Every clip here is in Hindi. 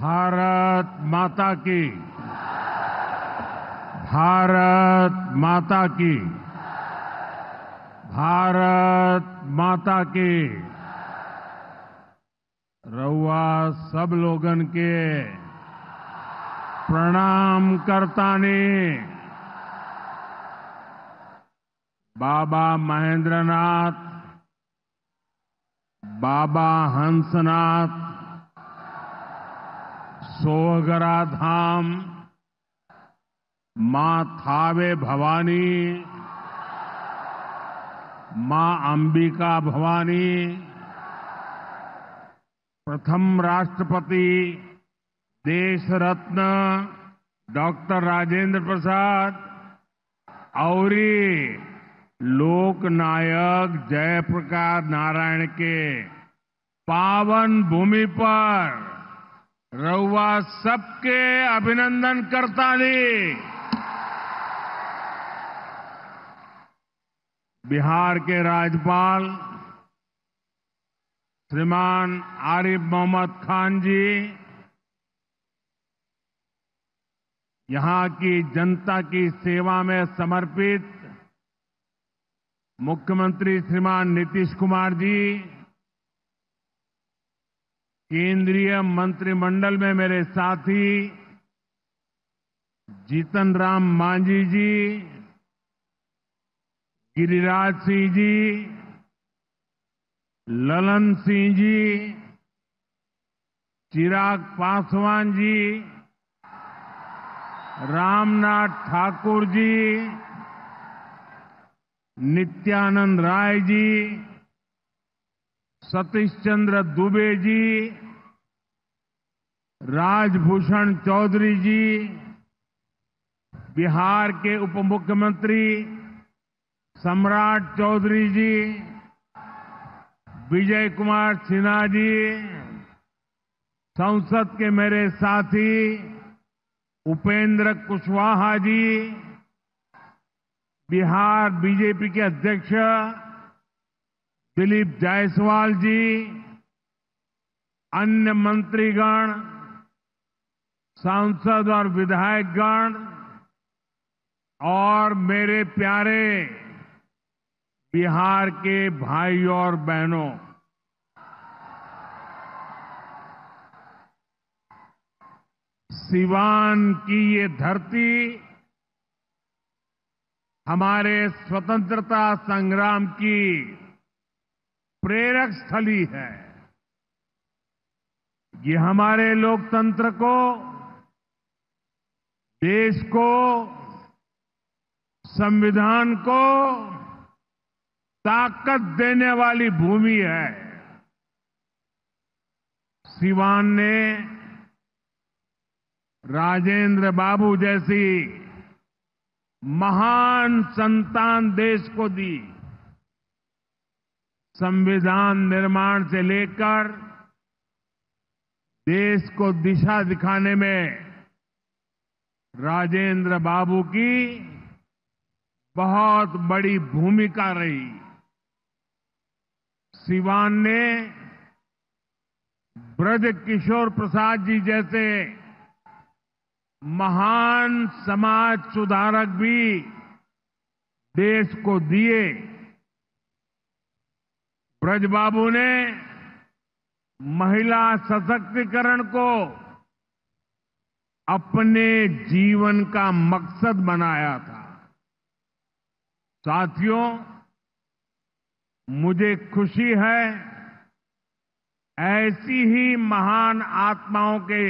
भारत माता की। भारत माता की। भारत माता की। रउआ सब लोगन के प्रणाम करतानी। बाबा महेंद्रनाथ, बाबा हंसनाथ, सोहगरा धाम, मां थावे भवानी, मां अंबिका भवानी, प्रथम राष्ट्रपति देश रत्न डॉक्टर राजेंद्र प्रसाद और लोक नायक जयप्रकाश नारायण के पावन भूमि पर रउआ सबके अभिनंदन करतानी। बिहार के राज्यपाल श्रीमान आरिफ मोहम्मद खान जी, यहां की जनता की सेवा में समर्पित मुख्यमंत्री श्रीमान नीतीश कुमार जी, केंद्रीय मंत्रिमंडल में मेरे साथी जीतन राम मांझी जी, गिरिराज सिंह जी, ललन सिंह जी, चिराग पासवान जी, रामनाथ ठाकुर जी, नित्यानंद राय जी, सतीश चंद्र दुबे जी, राजभूषण चौधरी जी, बिहार के उप मुख्यमंत्री सम्राट चौधरी जी, विजय कुमार सिन्हा जी, संसद के मेरे साथी उपेंद्र कुशवाहा जी, बिहार बीजेपी के अध्यक्ष दिलीप जायसवाल जी, अन्य मंत्रीगण, सांसद और विधायकगण और मेरे प्यारे बिहार के भाइयों और बहनों, सिवान की ये धरती हमारे स्वतंत्रता संग्राम की प्रेरक स्थली है। ये हमारे लोकतंत्र को, देश को, संविधान को ताकत देने वाली भूमि है। सिवान ने राजेंद्र बाबू जैसी महान संतान देश को दी। संविधान निर्माण से लेकर देश को दिशा दिखाने में राजेंद्र बाबू की बहुत बड़ी भूमिका रही। सिवान ने ब्रज किशोर प्रसाद जी जैसे महान समाज सुधारक भी देश को दिए। ब्रजबाबू ने महिला सशक्तिकरण को अपने जीवन का मकसद बनाया था। साथियों, मुझे खुशी है ऐसी ही महान आत्माओं के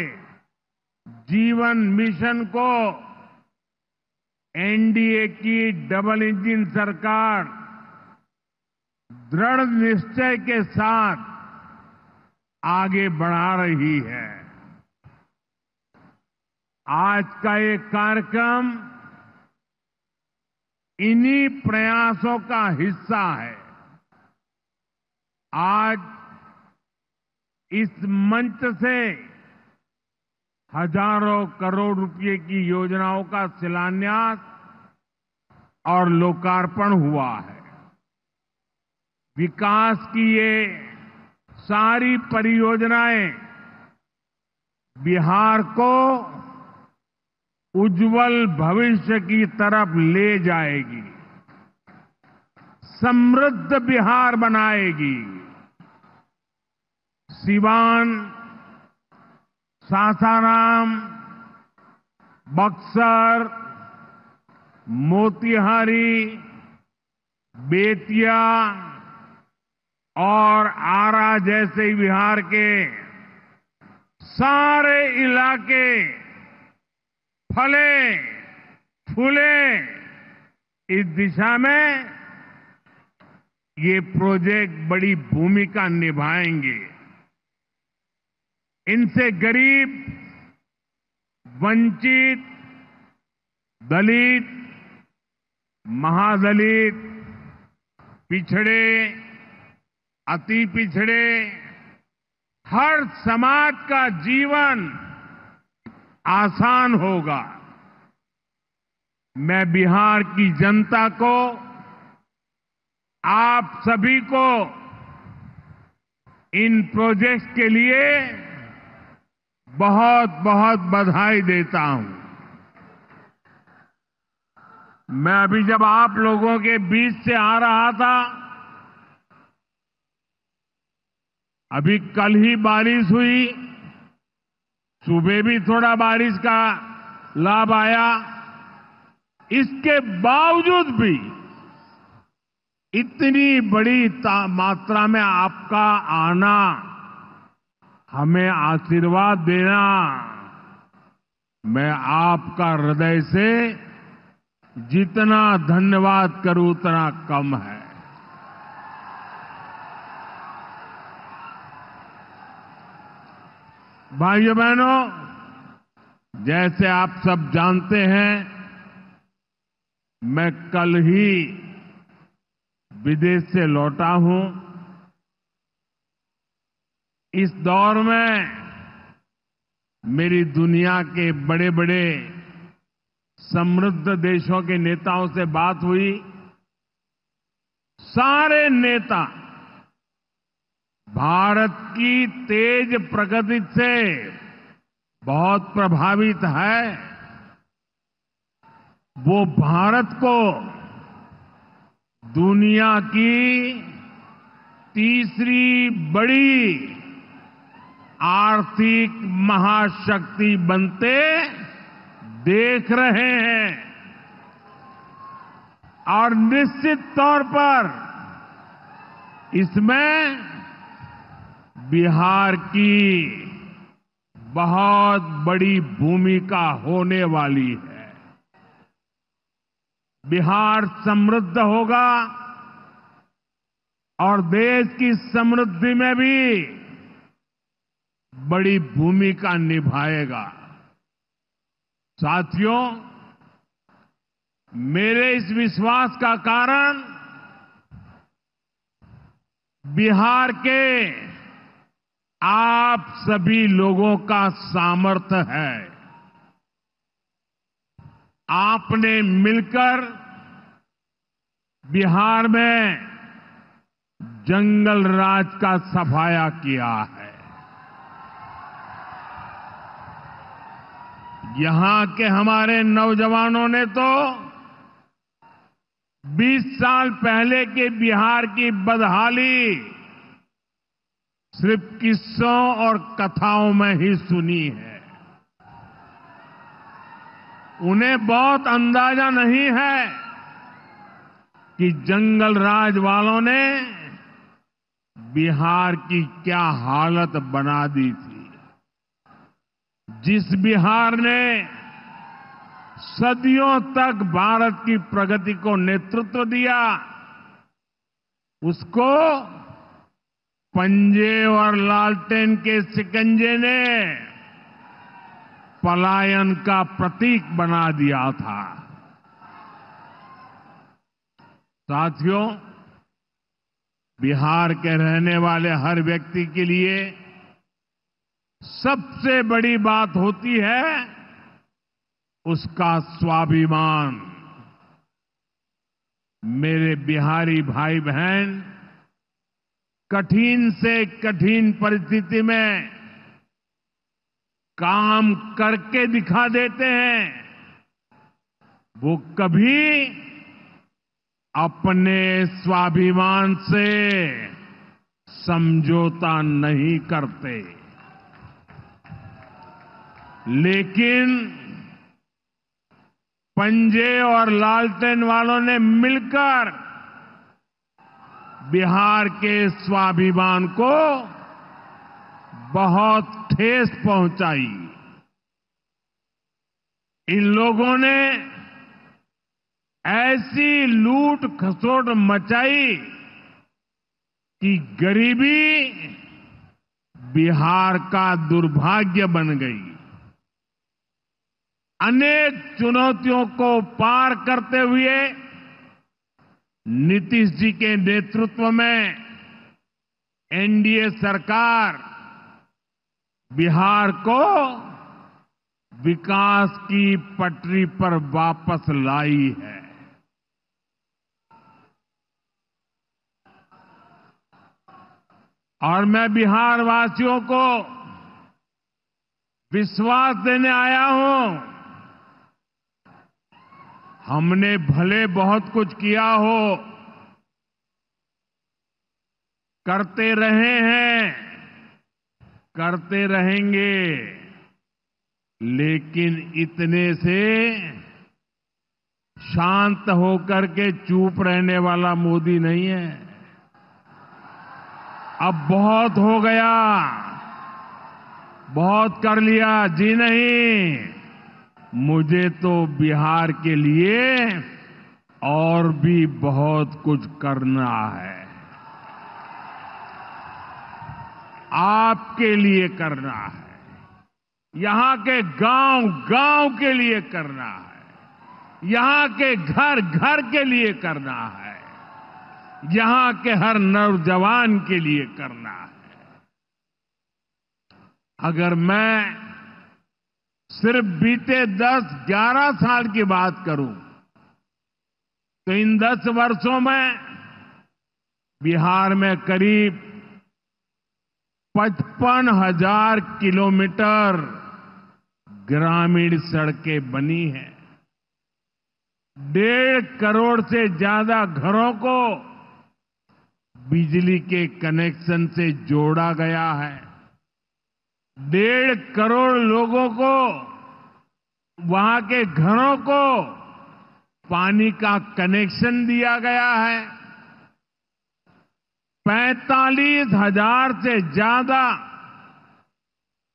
जीवन मिशन को एनडीए की डबल इंजन सरकार दृढ़ निश्चय के साथ आगे बढ़ा रही है। आज का ये कार्यक्रम इन्हीं प्रयासों का हिस्सा है। आज इस मंच से हजारों करोड़ रुपए की योजनाओं का शिलान्यास और लोकार्पण हुआ है। विकास की ये सारी परियोजनाएं बिहार को उज्जवल भविष्य की तरफ ले जाएगी, समृद्ध बिहार बनाएगी। सिवान, सासाराम, बक्सर, मोतिहारी, बेतिया और आरा जैसे बिहार के सारे इलाके फले फूले। इस दिशा में ये प्रोजेक्ट बड़ी भूमिका निभाएंगे। इनसे गरीब, वंचित, दलित, महादलित, पिछड़े, अति पिछड़े, हर समाज का जीवन आसान होगा। मैं बिहार की जनता को, आप सभी को इन प्रोजेक्ट्स के लिए बहुत बहुत बधाई देता हूं। मैं अभी जब आप लोगों के बीच से आ रहा था, अभी कल ही बारिश हुई, सुबह भी थोड़ा बारिश का लाभ आया। इसके बावजूद भी इतनी बड़ी मात्रा में आपका आना, हमें आशीर्वाद देना, मैं आपका हृदय से जितना धन्यवाद करूं उतना कम है। भाइयों बहनों, जैसे आप सब जानते हैं, मैं कल ही विदेश से लौटा हूं। इस दौर में मेरी दुनिया के बड़े बड़े समृद्ध देशों के नेताओं से बात हुई। सारे नेता भारत की तेज प्रगति से बहुत प्रभावित है। वो भारत को दुनिया की तीसरी बड़ी आर्थिक महाशक्ति बनते देख रहे हैं और निश्चित तौर पर इसमें बिहार की बहुत बड़ी भूमिका होने वाली है। बिहार समृद्ध होगा और देश की समृद्धि में भी बड़ी भूमिका निभाएगा। साथियों, मेरे इस विश्वास का कारण बिहार के आप सभी लोगों का सामर्थ्य है। आपने मिलकर बिहार में जंगल राज का सफाया किया है। यहां के हमारे नौजवानों ने तो 20 साल पहले के बिहार की बदहाली सिर्फ किस्सों और कथाओं में ही सुनी है। उन्हें बहुत अंदाजा नहीं है कि जंगल राज वालों ने बिहार की क्या हालत बना दी थी। जिस बिहार ने सदियों तक भारत की प्रगति को नेतृत्व दिया, उसको पंजे और लालटेन के शिकंजे ने पलायन का प्रतीक बना दिया था। साथियों, बिहार के रहने वाले हर व्यक्ति के लिए सबसे बड़ी बात होती है उसका स्वाभिमान। मेरे बिहारी भाई बहन कठिन से कठिन परिस्थिति में काम करके दिखा देते हैं, वो कभी अपने स्वाभिमान से समझौता नहीं करते। लेकिन पंजे और लालटेन वालों ने मिलकर बिहार के स्वाभिमान को बहुत ठेस पहुंचाई। इन लोगों ने ऐसी लूट खसोट मचाई कि गरीबी बिहार का दुर्भाग्य बन गई। अनेक चुनौतियों को पार करते हुए नीतीश जी के नेतृत्व में एनडीए सरकार बिहार को विकास की पटरी पर वापस लाई है। और मैं बिहार वासियों को विश्वास देने आया हूं, हमने भले बहुत कुछ किया हो, करते रहे हैं, करते रहेंगे, लेकिन इतने से शांत होकर के चुप रहने वाला मोदी नहीं है। अब बहुत हो गया, बहुत कर लिया जी नहीं, मुझे तो बिहार के लिए और भी बहुत कुछ करना है, आपके लिए करना है, यहां के गांव गांव के लिए करना है, यहां के घर घर के लिए करना है, यहां के हर नौजवान के लिए करना है। अगर मैं सिर्फ बीते 10-11 साल की बात करूं तो इन 10 वर्षों में बिहार में करीब 55,000 किलोमीटर ग्रामीण सड़कें बनी हैं। 1.5 करोड़ से ज्यादा घरों को बिजली के कनेक्शन से जोड़ा गया है। 1.5 करोड़ लोगों को, वहां के घरों को पानी का कनेक्शन दिया गया है। 45,000 से ज्यादा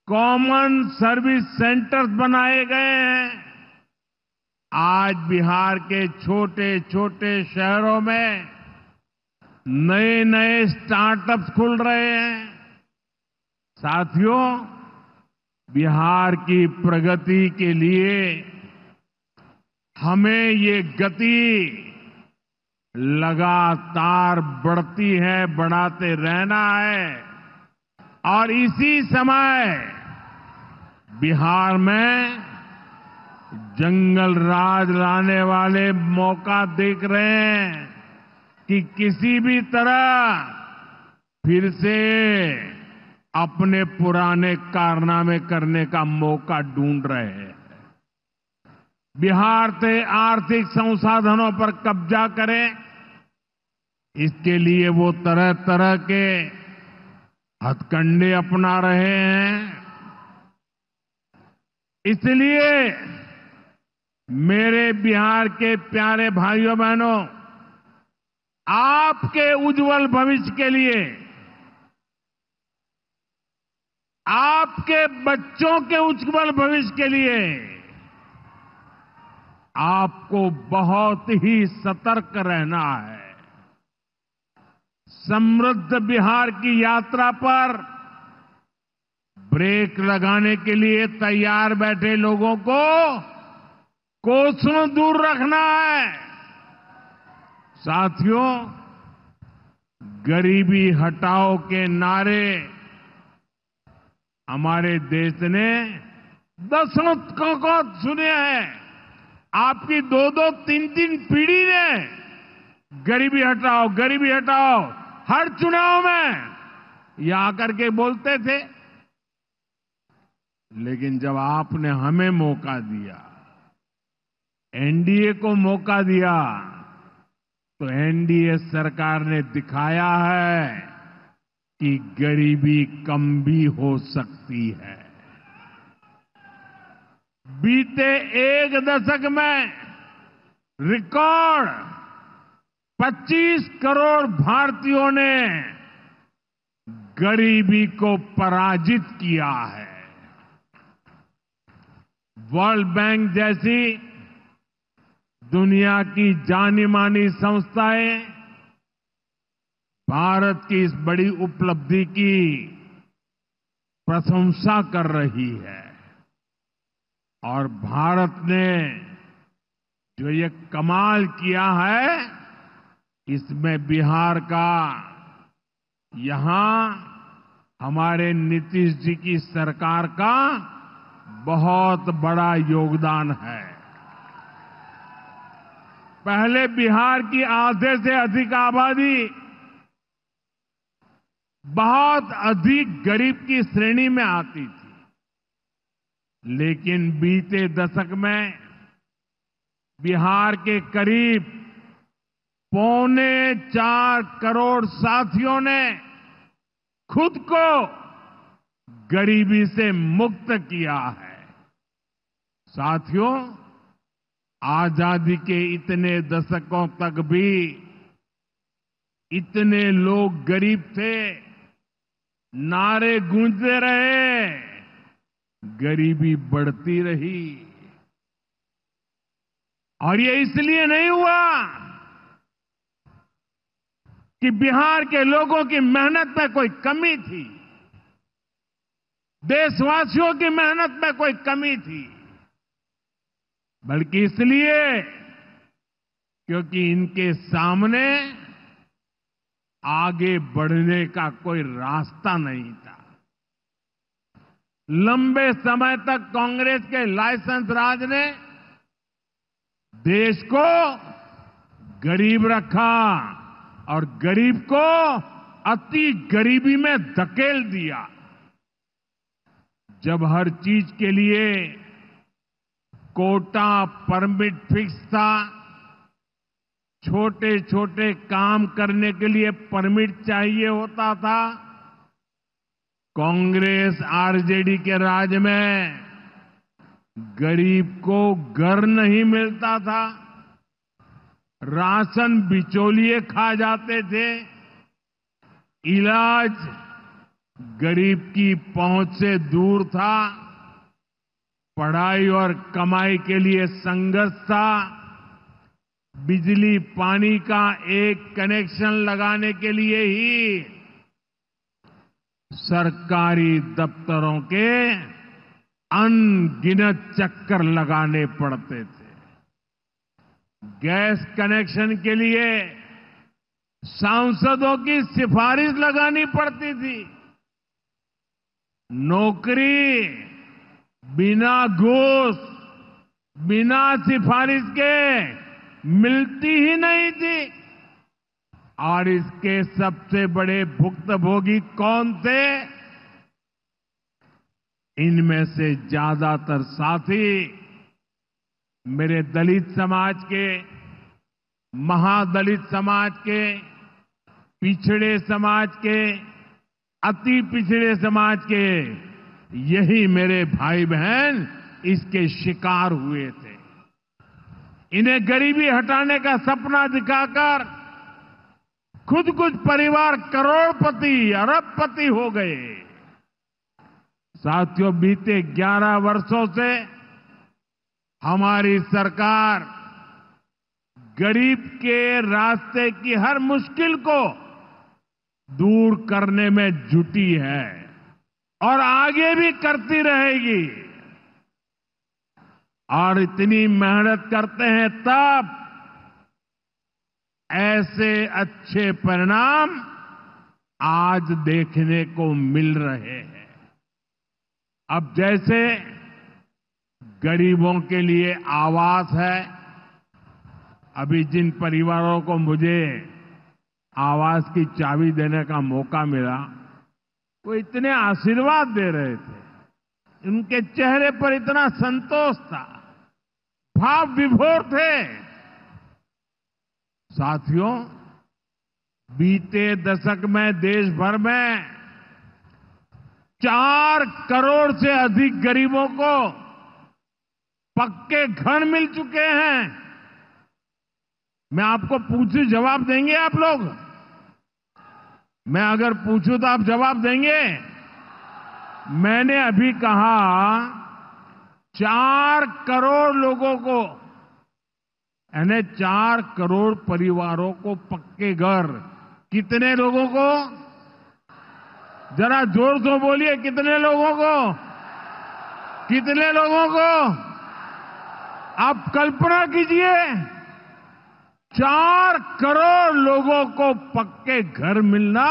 कॉमन सर्विस सेंटर्स बनाए गए हैं। आज बिहार के छोटे छोटे शहरों में नए नए स्टार्टअप्स खुल रहे हैं। साथियों, बिहार की प्रगति के लिए हमें ये गति लगातार बढ़ती है, बढ़ाते रहना है। और इसी समय बिहार में जंगल राज लाने वाले मौका देख रहे हैं कि किसी भी तरह फिर से अपने पुराने कारनामे करने का मौका ढूंढ रहे हैं। बिहार से आर्थिक संसाधनों पर कब्जा करें, इसके लिए वो तरह तरह के हथकंडे अपना रहे हैं। इसलिए मेरे बिहार के प्यारे भाइयों बहनों, आपके उज्जवल भविष्य के लिए, आपके बच्चों के उज्जवल भविष्य के लिए आपको बहुत ही सतर्क रहना है। समृद्ध बिहार की यात्रा पर ब्रेक लगाने के लिए तैयार बैठे लोगों को कोसों दूर रखना है। साथियों, गरीबी हटाओ के नारे हमारे देश ने दशकों को सुने हैं। आपकी 2-2, 3-3 पीढ़ी ने गरीबी हटाओ, गरीबी हटाओ हर चुनाव में ये आकर के बोलते थे। लेकिन जब आपने हमें मौका दिया, एनडीए को मौका दिया, तो एनडीए सरकार ने दिखाया है कि गरीबी कम भी हो सकती है। बीते एक दशक में रिकॉर्ड 25 करोड़ भारतीयों ने गरीबी को पराजित किया है। वर्ल्ड बैंक जैसी दुनिया की जानी मानी संस्थाएं भारत की इस बड़ी उपलब्धि की प्रशंसा कर रही है और भारत ने जो ये कमाल किया है, इसमें बिहार का यहां हमारे नीतीश जी की सरकार का बहुत बड़ा योगदान है। पहले बिहार की आधे से अधिक आबादी बहुत अधिक गरीब की श्रेणी में आती थी, लेकिन बीते दशक में बिहार के करीब 4.25 करोड़ साथियों ने खुद को गरीबी से मुक्त किया है। साथियों, आजादी के इतने दशकों तक भी इतने लोग गरीब थे, नारे गूंजते रहे, गरीबी बढ़ती रही। और ये इसलिए नहीं हुआ कि बिहार के लोगों की मेहनत में कोई कमी थी, देशवासियों की मेहनत में कोई कमी थी, बल्कि इसलिए क्योंकि इनके सामने आगे बढ़ने का कोई रास्ता नहीं था। लंबे समय तक कांग्रेस के लाइसेंस राज ने देश को गरीब रखा और गरीब को अति गरीबी में धकेल दिया। जब हर चीज के लिए कोटा परमिट फिक्स था, छोटे छोटे काम करने के लिए परमिट चाहिए होता था, कांग्रेस आरजेडी के राज में गरीब को घर नहीं मिलता था, राशन बिचौलिए खा जाते थे, इलाज गरीब की पहुंच से दूर था, पढ़ाई और कमाई के लिए संघर्ष था, बिजली पानी का एक कनेक्शन लगाने के लिए ही सरकारी दफ्तरों के अनगिनत चक्कर लगाने पड़ते थे। गैस कनेक्शन के लिए सांसदों की सिफारिश लगानी पड़ती थी। नौकरी बिना घूस, बिना सिफारिश के मिलती ही नहीं थी। और इसके सबसे बड़े भुक्तभोगी कौन थे? इनमें से ज्यादातर साथी मेरे दलित समाज के, महादलित समाज के, पिछड़े समाज के, अति पिछड़े समाज के, यही मेरे भाई बहन इसके शिकार हुए थे। इन्हें गरीबी हटाने का सपना दिखाकर खुद कुछ परिवार करोड़पति, अरबपति हो गए। साथियों, बीते 11 वर्षों से हमारी सरकार गरीब के रास्ते की हर मुश्किल को दूर करने में जुटी है और आगे भी करती रहेगी। और इतनी मेहनत करते हैं तब ऐसे अच्छे परिणाम आज देखने को मिल रहे हैं। अब जैसे गरीबों के लिए आवास है, अभी जिन परिवारों को मुझे आवास की चाबी देने का मौका मिला, वो इतने आशीर्वाद दे रहे थे। उनके चेहरे पर इतना संतोष था, भाव विभोर थे। साथियों, बीते दशक में देश भर में 4 करोड़ से अधिक गरीबों को पक्के घर मिल चुके हैं। मैं आपको पूछूं, जवाब देंगे आप लोग? मैं अगर पूछूं तो आप जवाब देंगे? मैंने अभी कहा 4 करोड़ लोगों को, यानी 4 करोड़ परिवारों को पक्के घर। कितने लोगों को? जरा जोर से बोलिए, कितने लोगों को? कितने लोगों को? आप कल्पना कीजिए, 4 करोड़ लोगों को पक्के घर मिलना।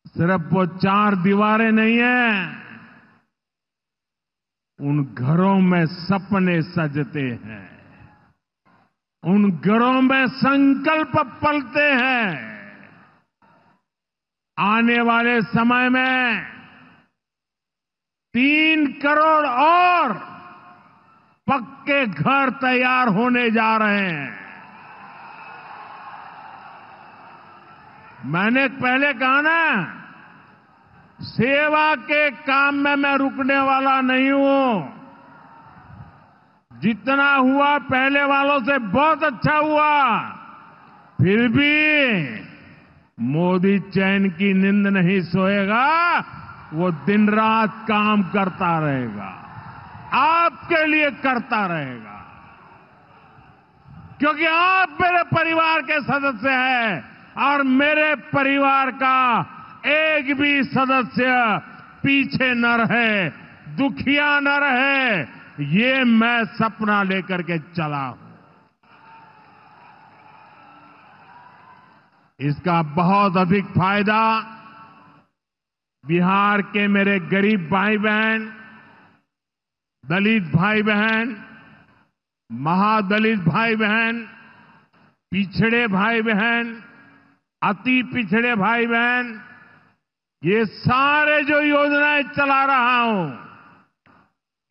सिर्फ वो 4 दीवारें नहीं है, उन घरों में सपने सजते हैं, उन घरों में संकल्प पलते हैं। आने वाले समय में 3 करोड़ और पक्के घर तैयार होने जा रहे हैं। मैंने पहले कहा ना, सेवा के काम में मैं रुकने वाला नहीं हूं। जितना हुआ पहले वालों से बहुत अच्छा हुआ, फिर भी मोदी चैन की नींद नहीं सोएगा, वो दिन रात काम करता रहेगा, आपके लिए करता रहेगा। क्योंकि आप मेरे परिवार के सदस्य हैं और मेरे परिवार का एक भी सदस्य पीछे न रहे, दुखिया न रहे, ये मैं सपना लेकर के चला हूं। इसका बहुत अधिक फायदा बिहार के मेरे गरीब भाई बहन, दलित भाई बहन, महादलित भाई बहन, पिछड़े भाई बहन, अति पिछड़े भाई बहन, ये सारे जो योजनाएं चला रहा हूं,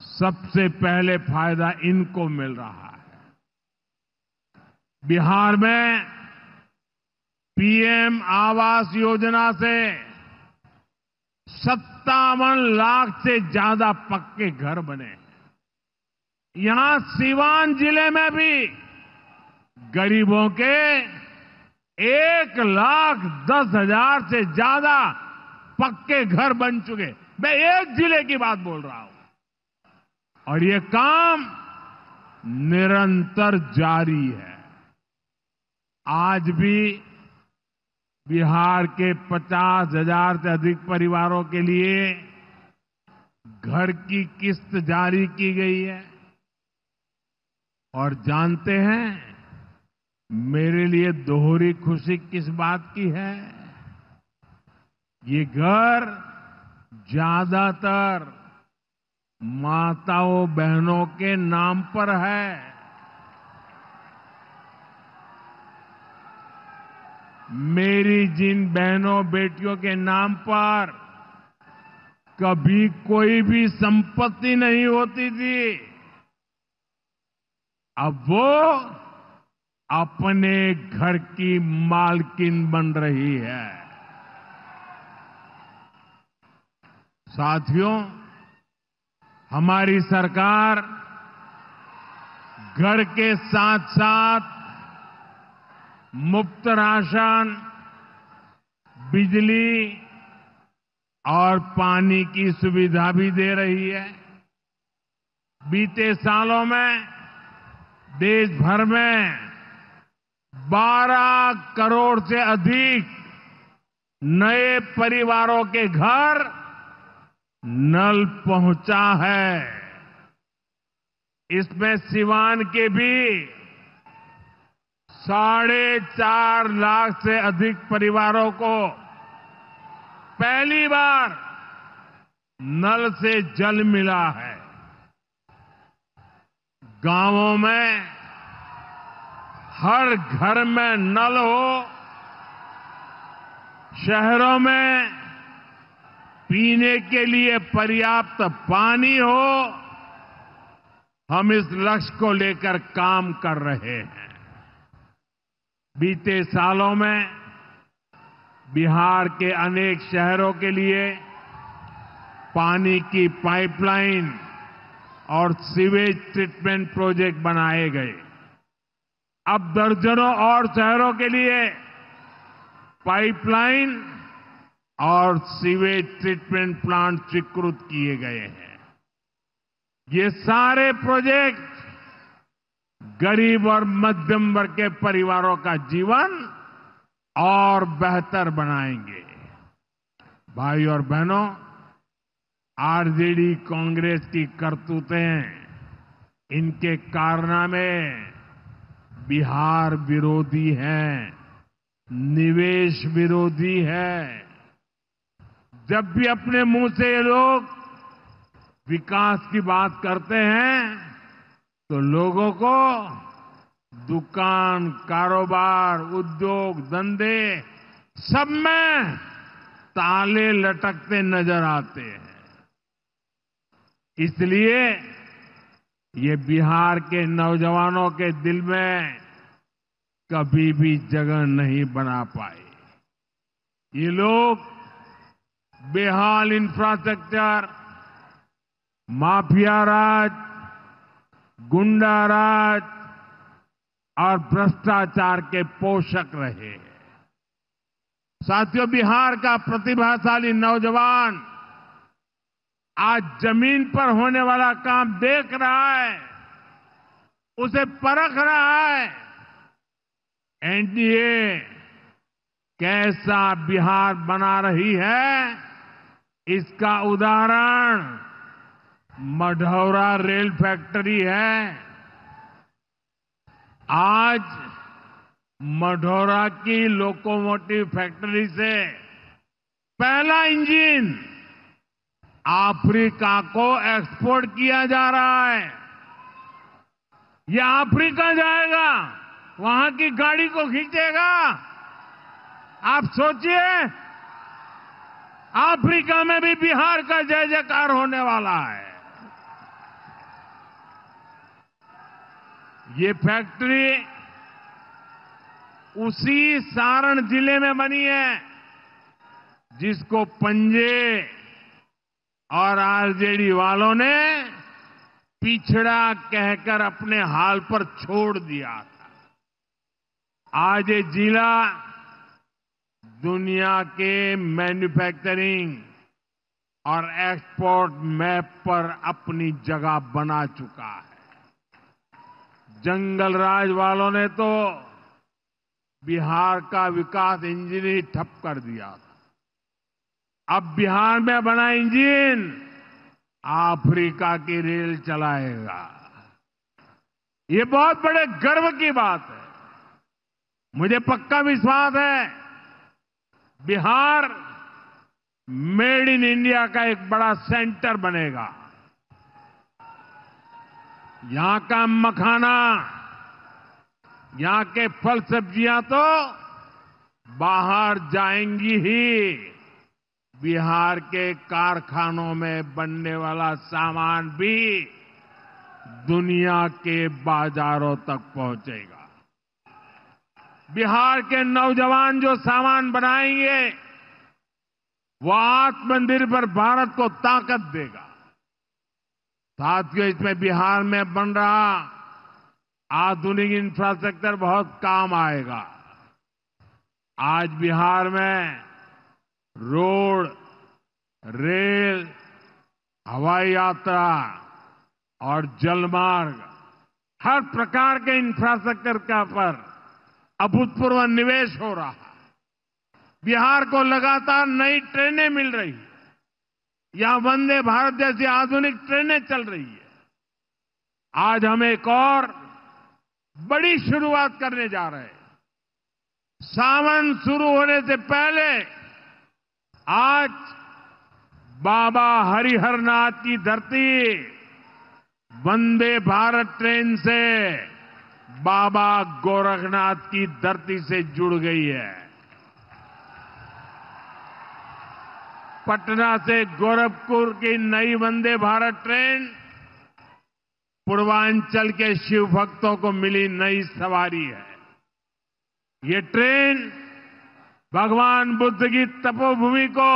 सबसे पहले फायदा इनको मिल रहा है। बिहार में पीएम आवास योजना से 57 लाख से ज्यादा पक्के घर बने हैं। यहां सीवान जिले में भी गरीबों के 1,10,000 से ज्यादा पक्के घर बन चुके। मैं एक जिले की बात बोल रहा हूं और ये काम निरंतर जारी है। आज भी बिहार के 50,000 से अधिक परिवारों के लिए घर की किस्त जारी की गई है। और जानते हैं मेरे लिए दोहरी खुशी किस बात की है? ये घर ज्यादातर माताओं बहनों के नाम पर है। मेरी जिन बहनों बेटियों के नाम पर कभी कोई भी संपत्ति नहीं होती थी, अब वो अपने घर की मालकिन बन रही है। साथियों, हमारी सरकार घर के साथ साथ मुफ्त राशन, बिजली और पानी की सुविधा भी दे रही है। बीते सालों में देश भर में 12 करोड़ से अधिक नए परिवारों के घर नल पहुंचा है। इसमें सिवान के भी 4.5 लाख से अधिक परिवारों को पहली बार नल से जल मिला है। गांवों में हर घर में नल हो, शहरों में पीने के लिए पर्याप्त पानी हो, हम इस लक्ष्य को लेकर काम कर रहे हैं। बीते सालों में बिहार के अनेक शहरों के लिए पानी की पाइपलाइन और सीवेज ट्रीटमेंट प्रोजेक्ट बनाए गए। अब दर्जनों और शहरों के लिए पाइपलाइन और सीवेज ट्रीटमेंट प्लांट स्वीकृत किए गए हैं। ये सारे प्रोजेक्ट गरीब और मध्यम वर्ग के परिवारों का जीवन और बेहतर बनाएंगे। भाई और बहनों, आरजेडी कांग्रेस की करतूतें, इनके कारनामे बिहार विरोधी हैं, निवेश विरोधी है। जब भी अपने मुंह से ये लोग विकास की बात करते हैं तो लोगों को दुकान, कारोबार, उद्योग, धंधे सब में ताले लटकते नजर आते हैं। इसलिए ये बिहार के नौजवानों के दिल में कभी भी जगह नहीं बना पाए। ये लोग बेहाल इंफ्रास्ट्रक्चर, माफिया राज, गुंडा राज और भ्रष्टाचार के पोषक रहे हैं। साथियों, बिहार का प्रतिभाशाली नौजवान आज जमीन पर होने वाला काम देख रहा है, उसे परख रहा है। एनडीए कैसा बिहार बना रही है, इसका उदाहरण मढ़ौरा रेल फैक्ट्री है। आज मढ़ौरा की लोकोमोटिव फैक्ट्री से पहला इंजन अफ्रीका को एक्सपोर्ट किया जा रहा है। यह अफ्रीका जाएगा, वहां की गाड़ी को खींचेगा। आप सोचिए, अफ्रीका में भी बिहार का जय जयकार होने वाला है। ये फैक्ट्री उसी सारण जिले में बनी है जिसको पंजे और आरजेडी वालों ने पिछड़ा कहकर अपने हाल पर छोड़ दिया था। आज ये जिला दुनिया के मैन्युफैक्चरिंग और एक्सपोर्ट मैप पर अपनी जगह बना चुका है। जंगल राज वालों ने तो बिहार का विकास इंजन ही ठप कर दिया था। अब बिहार में बना इंजन अफ्रीका की रेल चलाएगा। ये बहुत बड़े गर्व की बात है। मुझे पक्का विश्वास है बिहार मेड इन इंडिया का एक बड़ा सेंटर बनेगा। यहां का मखाना, यहां के फल सब्जियां तो बाहर जाएंगी ही। बिहार के कारखानों में बनने वाला सामान भी दुनिया के बाजारों तक पहुंचेगा। बिहार के नौजवान जो सामान बनाएंगे वो आत्मनिर्भर भारत को ताकत देगा। साथियों, इसमें बिहार में बन रहा आधुनिक इंफ्रास्ट्रक्चर बहुत काम आएगा। आज बिहार में रोड, रेल, हवाई यात्रा और जलमार्ग, हर प्रकार के इंफ्रास्ट्रक्चर का पर अभूतपूर्व निवेश हो रहा है। बिहार को लगातार नई ट्रेनें मिल रही है। यहां वंदे भारत जैसी आधुनिक ट्रेनें चल रही है। आज हम एक और बड़ी शुरुआत करने जा रहे हैं। सावन शुरू होने से पहले आज बाबा हरिहरनाथ की धरती वंदे भारत ट्रेन से बाबा गोरखनाथ की धरती से जुड़ गई है। पटना से गोरखपुर की नई वंदे भारत ट्रेन पूर्वांचल के शिव भक्तों को मिली नई सवारी है। ये ट्रेन भगवान बुद्ध की तपोभूमि को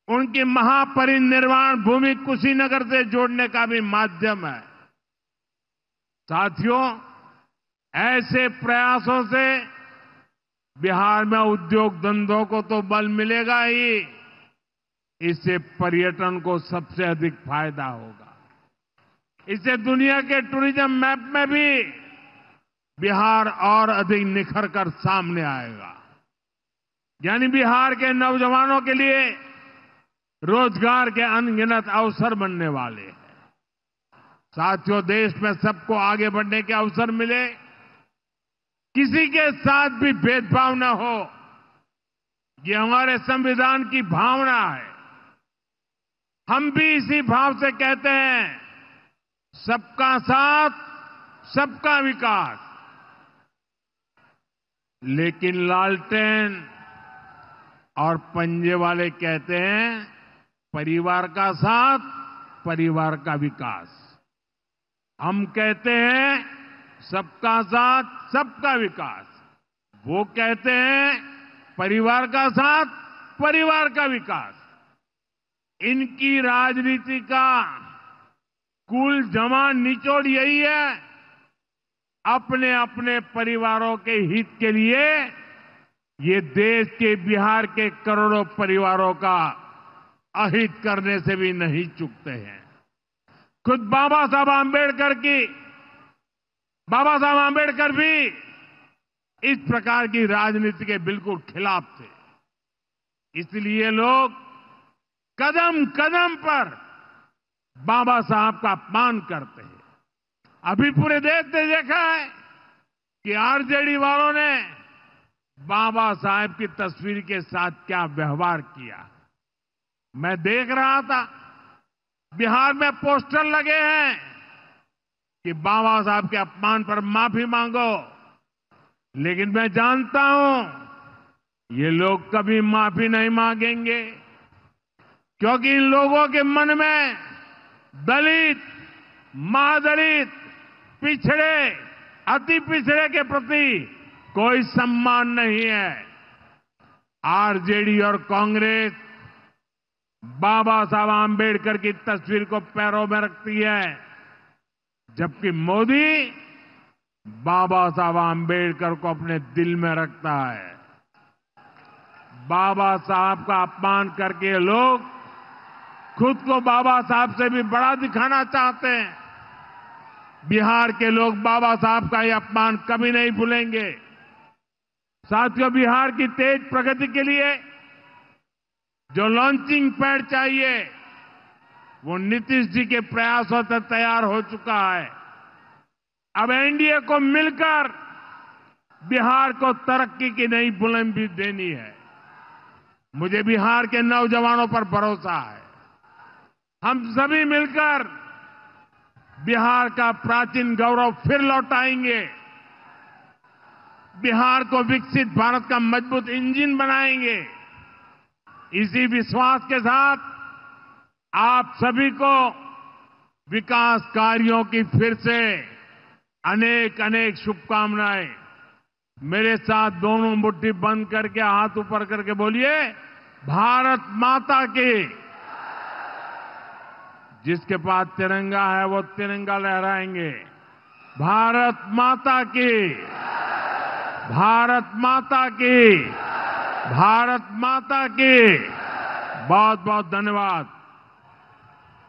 उनकी महापरिनिर्वाण भूमि कुशीनगर से जोड़ने का भी माध्यम है। साथियों, ऐसे प्रयासों से बिहार में उद्योग धंधों को तो बल मिलेगा ही, इससे पर्यटन को सबसे अधिक फायदा होगा। इससे दुनिया के टूरिज्म मैप में भी बिहार और अधिक निखर कर सामने आएगा। यानी बिहार के नौजवानों के लिए रोजगार के अनगिनत अवसर बनने वाले हैं। साथियों, देश में सबको आगे बढ़ने के अवसर मिले, किसी के साथ भी भेदभाव न हो, ये हमारे संविधान की भावना है। हम भी इसी भाव से कहते हैं, सबका साथ, सबका विकास। लेकिन लालटेन और पंजे वाले कहते हैं, परिवार का साथ, परिवार का विकास। हम कहते हैं सबका साथ, सबका विकास। वो कहते हैं परिवार का साथ, परिवार का विकास। इनकी राजनीति का कुल जमा निचोड़ यही है, अपने अपने परिवारों के हित के लिए ये देश के बिहार के करोड़ों परिवारों का अहित करने से भी नहीं चूकते हैं। खुद बाबा साहब आंबेडकर भी इस प्रकार की राजनीति के बिल्कुल खिलाफ थे। इसलिए लोग कदम कदम पर बाबा साहब का अपमान करते हैं। अभी पूरे देश ने देखा है कि आरजेडी वालों ने बाबा साहब की तस्वीर के साथ क्या व्यवहार किया। मैं देख रहा था, बिहार में पोस्टर लगे हैं कि बाबा साहब के अपमान पर माफी मांगो। लेकिन मैं जानता हूं ये लोग कभी माफी नहीं मांगेंगे, क्योंकि इन लोगों के मन में दलित, महादलित, पिछड़े, अति पिछड़े के प्रति कोई सम्मान नहीं है। आरजेडी और कांग्रेस बाबा साहब आंबेडकर की तस्वीर को पैरों में रखती है, जबकि मोदी बाबा साहब आंबेडकर को अपने दिल में रखता है। बाबा साहब का अपमान करके लोग खुद को बाबा साहब से भी बड़ा दिखाना चाहते हैं। बिहार के लोग बाबा साहब का यह अपमान कभी नहीं भूलेंगे। साथियों, बिहार की तेज प्रगति के लिए जो लॉन्चिंग पैड चाहिए वो नीतीश जी के प्रयासों से तैयार हो चुका है। अब एनडीए को मिलकर बिहार को तरक्की की नई बुलंदी देनी है। मुझे बिहार के नौजवानों पर भरोसा है। हम सभी मिलकर बिहार का प्राचीन गौरव फिर लौटाएंगे। बिहार को विकसित भारत का मजबूत इंजन बनाएंगे। इसी विश्वास के साथ आप सभी को विकास कार्यों की फिर से अनेक अनेक शुभकामनाएं। मेरे साथ दोनों मुट्ठी बंद करके हाथ ऊपर करके बोलिए, भारत माता की। जिसके पास तिरंगा है वो तिरंगा लहराएंगे। भारत माता की, भारत माता की, भारत माता की। बहुत बहुत धन्यवाद।